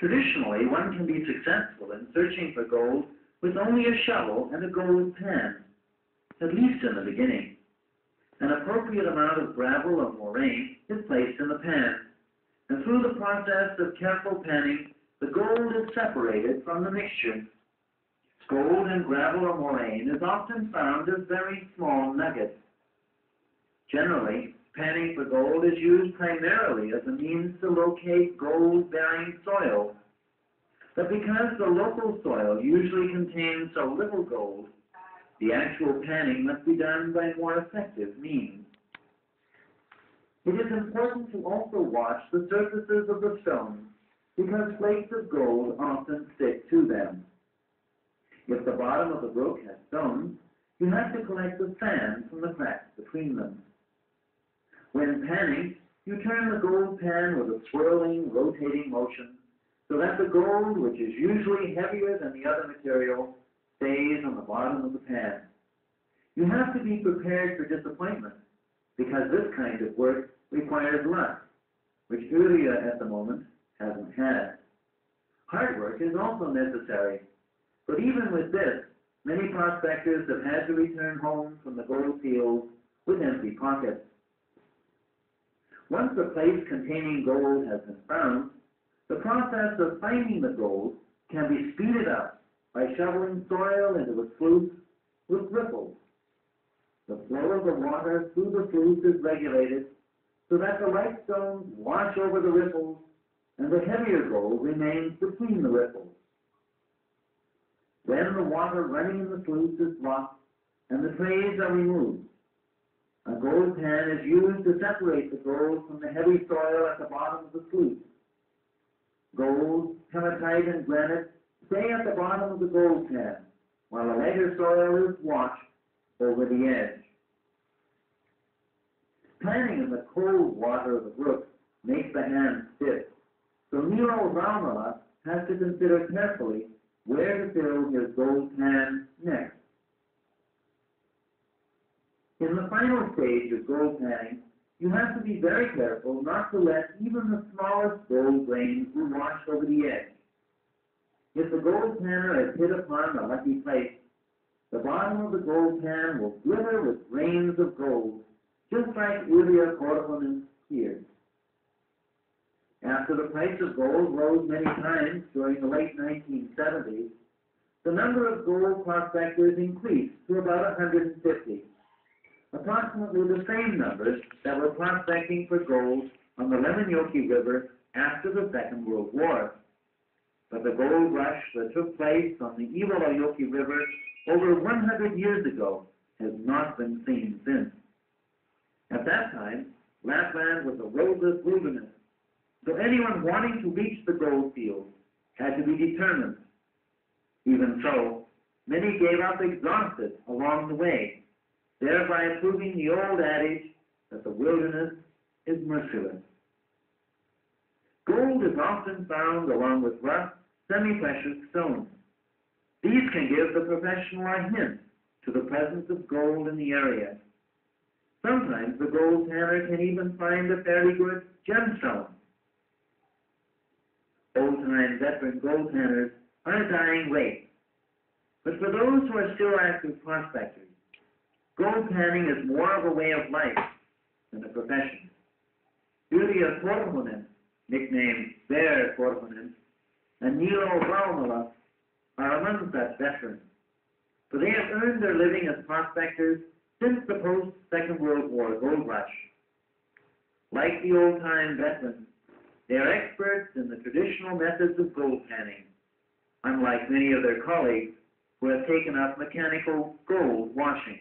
Traditionally, one can be successful in searching for gold with only a shovel and a gold pan, at least in the beginning. An appropriate amount of gravel or moraine is placed in the pan, and through the process of careful panning, the gold is separated from the mixture. Gold in gravel or moraine is often found as very small nuggets. Generally, panning for gold is used primarily as a means to locate gold-bearing soil. But because the local soil usually contains so little gold, the actual panning must be done by more effective means. It is important to also watch the surfaces of the stones, because flakes of gold often stick to them. If the bottom of the brook has stones, you have to collect the sand from the cracks between them. When panning, you turn the gold pan with a swirling, rotating motion, so that the gold, which is usually heavier than the other material, stays on the bottom of the pan. You have to be prepared for disappointment, because this kind of work requires luck, which Uriah at the moment hasn't had. Hard work is also necessary, but even with this, many prospectors have had to return home from the gold fields with empty pockets. Once a place containing gold has been found, the process of finding the gold can be speeded up by shoveling soil into a sluice with riffles. The flow of the water through the sluice is regulated so that the light stones wash over the riffles and the heavier gold remains between the riffles. Then the water running in the sluice is blocked and the trays are removed. A gold pan is used to separate the gold from the heavy soil at the bottom of the sluice. Gold, hematite, and granite stay at the bottom of the gold pan, while the lighter soil is washed over the edge. Panning in the cold water of the brook makes the hands stiff, so Nero Valmala has to consider carefully where to fill his gold pan next. In the final stage of gold panning, you have to be very careful not to let even the smallest gold grains be washed over the edge. If the gold panner has hit upon a lucky place, the bottom of the gold pan will glitter with grains of gold, just like Uriah Korhonen here. After the price of gold rose many times during the late 1970s, the number of gold prospectors increased to about 150. Approximately the same numbers that were prospecting for gold on the Lemmenjoki River after the Second World War. But the gold rush that took place on the Ivaljoki River over 100 years ago has not been seen since. At that time, Lapland was a roadless wilderness, so anyone wanting to reach the gold fields had to be determined. Even so, many gave up exhausted along the way, thereby proving the old adage that the wilderness is merciless. Gold is often found along with rough, semi-precious stones. These can give the professional a hint to the presence of gold in the area. Sometimes the gold tanner can even find a fairly good gemstone. Old-time veteran gold tanners are a dying race. But for those who are still active prospectors, gold panning is more of a way of life than a profession. Uriah Korhonen, nicknamed Bear Korhonen, and Nero Valmala are among such veterans, for they have earned their living as prospectors since the post-Second World War gold rush. Like the old-time veterans, they are experts in the traditional methods of gold panning, unlike many of their colleagues who have taken up mechanical gold washing.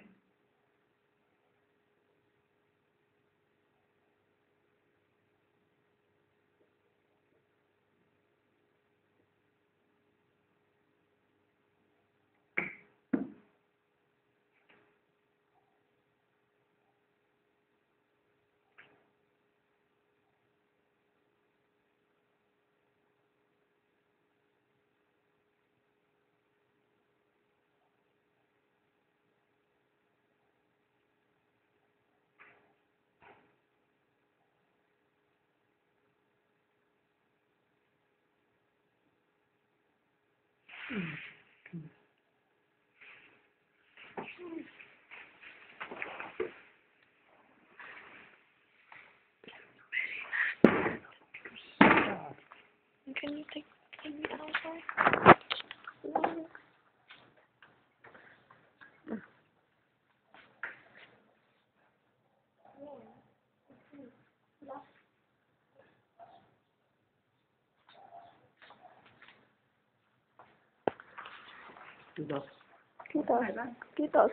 Can you take me outside? Quitos. Quitos.